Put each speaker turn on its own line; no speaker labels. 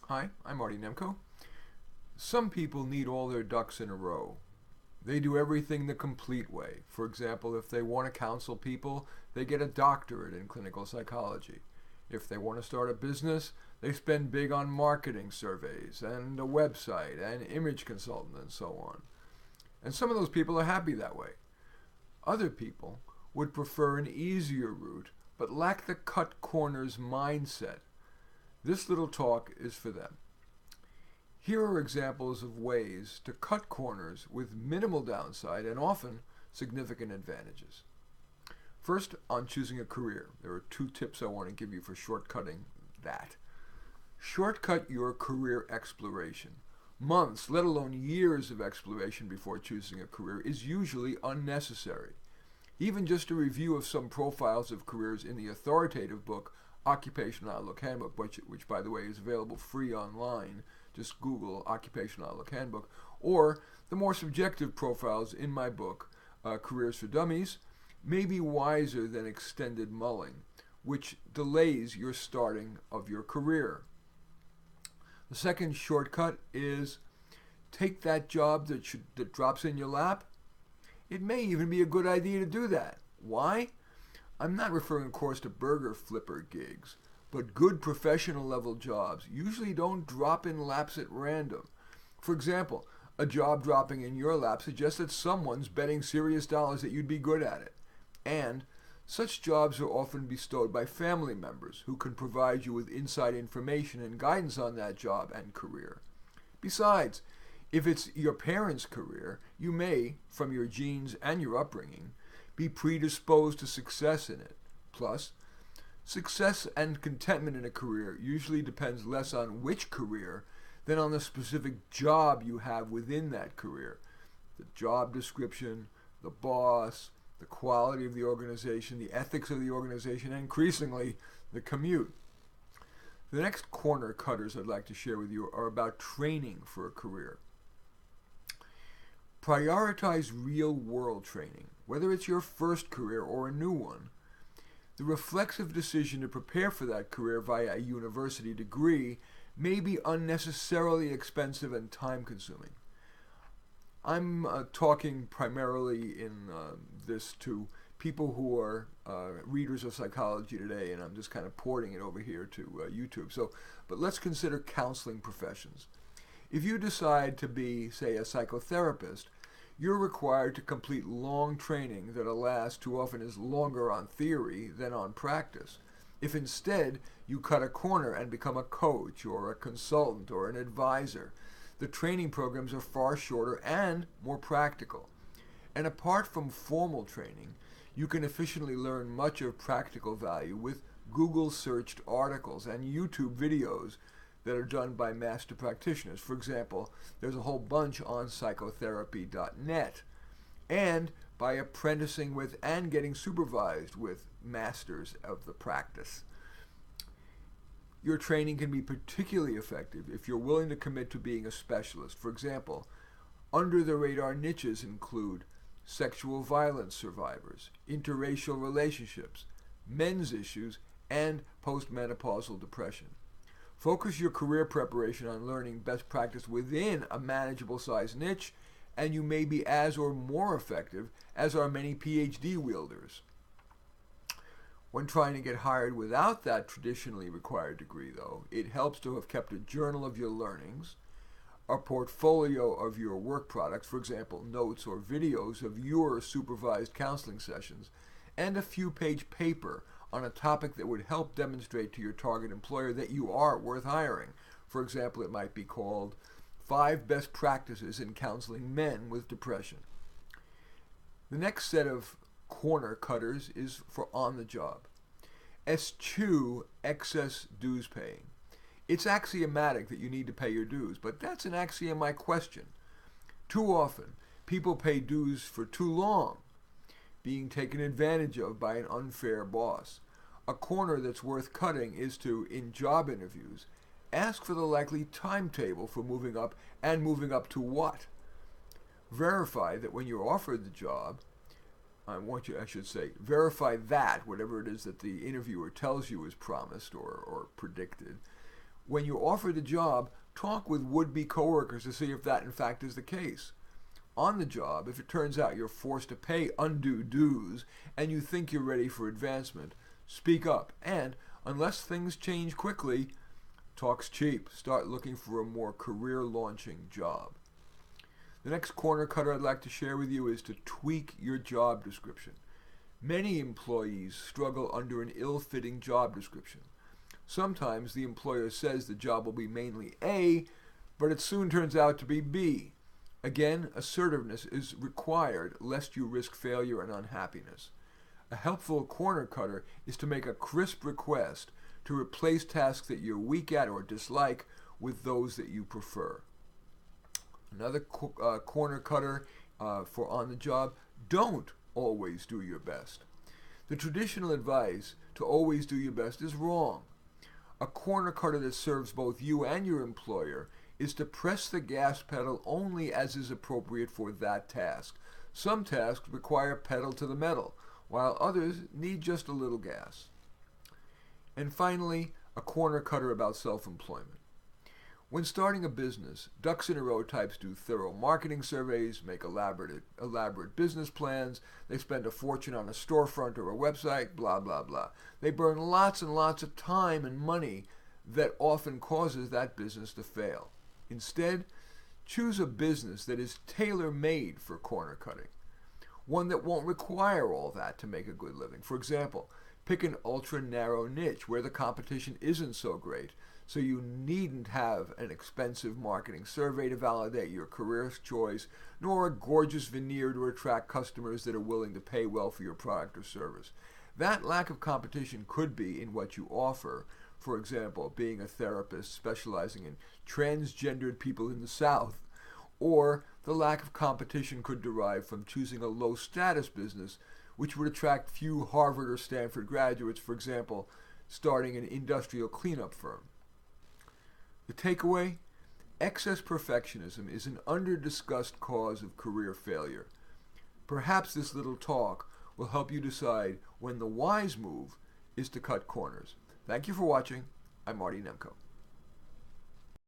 Hi, I'm Marty Nemko. Some people need all their ducks in a row. They do everything the complete way. For example, if they want to counsel people, they get a doctorate in clinical psychology. If they want to start a business, they spend big on marketing surveys and a website and image consultant and so on. And some of those people are happy that way. Other people would prefer an easier route but lack the cut corners mindset. This little talk is for them. Here are examples of ways to cut corners with minimal downside and often significant advantages. First, on choosing a career, there are 2 tips I want to give you for shortcutting that. Shortcut your career exploration. Months, let alone years of exploration before choosing a career is usually unnecessary. Even just a review of some profiles of careers in the authoritative book Occupational Outlook Handbook, which by the way is available free online. Just Google Occupational Outlook Handbook, or the more subjective profiles in my book, Careers for Dummies, may be wiser than extended mulling, which delays your starting of your career. The second shortcut is take that job that drops in your lap. It may even be a good idea to do that. Why? I'm not referring, of course, to burger flipper gigs, but good professional level jobs usually don't drop in laps at random. For example, a job dropping in your lap suggests that someone's betting serious dollars that you'd be good at it. And such jobs are often bestowed by family members who can provide you with inside information and guidance on that job and career. Besides, if it's your parents' career, you may, from your genes and your upbringing, be predisposed to success in it. Plus, success and contentment in a career usually depends less on which career than on the specific job you have within that career. The job description, the boss, the quality of the organization, the ethics of the organization, and increasingly, the commute. The next corner cutters I'd like to share with you are about training for a career. Prioritize real-world training, whether it's your first career or a new one. The reflexive decision to prepare for that career via a university degree may be unnecessarily expensive and time-consuming. I'm talking primarily in this to people who are readers of Psychology Today, and I'm just kind of porting it over here to YouTube. But let's consider counseling professions. If you decide to be, say, a psychotherapist, you're required to complete long training that, alas, too often is longer on theory than on practice. If instead you cut a corner and become a coach or a consultant or an advisor, the training programs are far shorter and more practical. And apart from formal training, you can efficiently learn much of practical value with Google-searched articles and YouTube videos that are done by master practitioners. For example, there's a whole bunch on psychotherapy.net, and by apprenticing with and getting supervised with masters of the practice. Your training can be particularly effective if you're willing to commit to being a specialist. For example, under-the-radar niches include sexual violence survivors, interracial relationships, men's issues, and postmenopausal depression. Focus your career preparation on learning best practice within a manageable size niche, and you may be as or more effective as are many PhD wielders. When trying to get hired without that traditionally required degree, though, it helps to have kept a journal of your learnings, a portfolio of your work products, for example, notes or videos of your supervised counseling sessions, and a few-page paper on a topic that would help demonstrate to your target employer that you are worth hiring. For example, it might be called 5 Best Practices in Counseling Men with Depression. The next set of corner cutters is for on the job. Eschew excess dues paying. It's axiomatic that you need to pay your dues, but that's an axiom I question. Too often, people pay dues for too long, being taken advantage of by an unfair boss. A corner that's worth cutting is to, in job interviews, ask for the likely timetable for moving up and moving up to what. Verify that when you're offered the job, verify that whatever it is that the interviewer tells you is promised or predicted When you're offered a job, talk with would-be coworkers to see if that in fact is the case. On the job, if it turns out you're forced to pay undue dues and you think you're ready for advancement, speak up. And unless things change quickly, talk's cheap. Start looking for a more career-launching job. The next corner cutter I'd like to share with you is to tweak your job description. Many employees struggle under an ill-fitting job description. Sometimes the employer says the job will be mainly A, but it soon turns out to be B. Again, assertiveness is required lest you risk failure and unhappiness. A helpful corner cutter is to make a crisp request to replace tasks that you're weak at or dislike with those that you prefer. Another corner cutter for on the job: don't always do your best. The traditional advice to always do your best is wrong. A corner cutter that serves both you and your employer is to press the gas pedal only as is appropriate for that task. Some tasks require pedal to the metal, while others need just a little gas. And finally, a corner cutter about self-employment. When starting a business, ducks in a row types do thorough marketing surveys, make elaborate business plans, they spend a fortune on a storefront or a website, blah, blah, blah. They burn lots and lots of time and money that often causes that business to fail. Instead, choose a business that is tailor-made for corner cutting, one that won't require all that to make a good living. For example, pick an ultra-narrow niche where the competition isn't so great, so you needn't have an expensive marketing survey to validate your career choice, nor a gorgeous veneer to attract customers that are willing to pay well for your product or service. That lack of competition could be in what you offer. For example, being a therapist specializing in transgendered people in the South. Or the lack of competition could derive from choosing a low-status business which would attract few Harvard or Stanford graduates, for example, starting an industrial cleanup firm. The takeaway: excess perfectionism is an under-discussed cause of career failure. Perhaps this little talk will help you decide when the wise move is to cut corners. Thank you for watching. I'm Marty Nemko.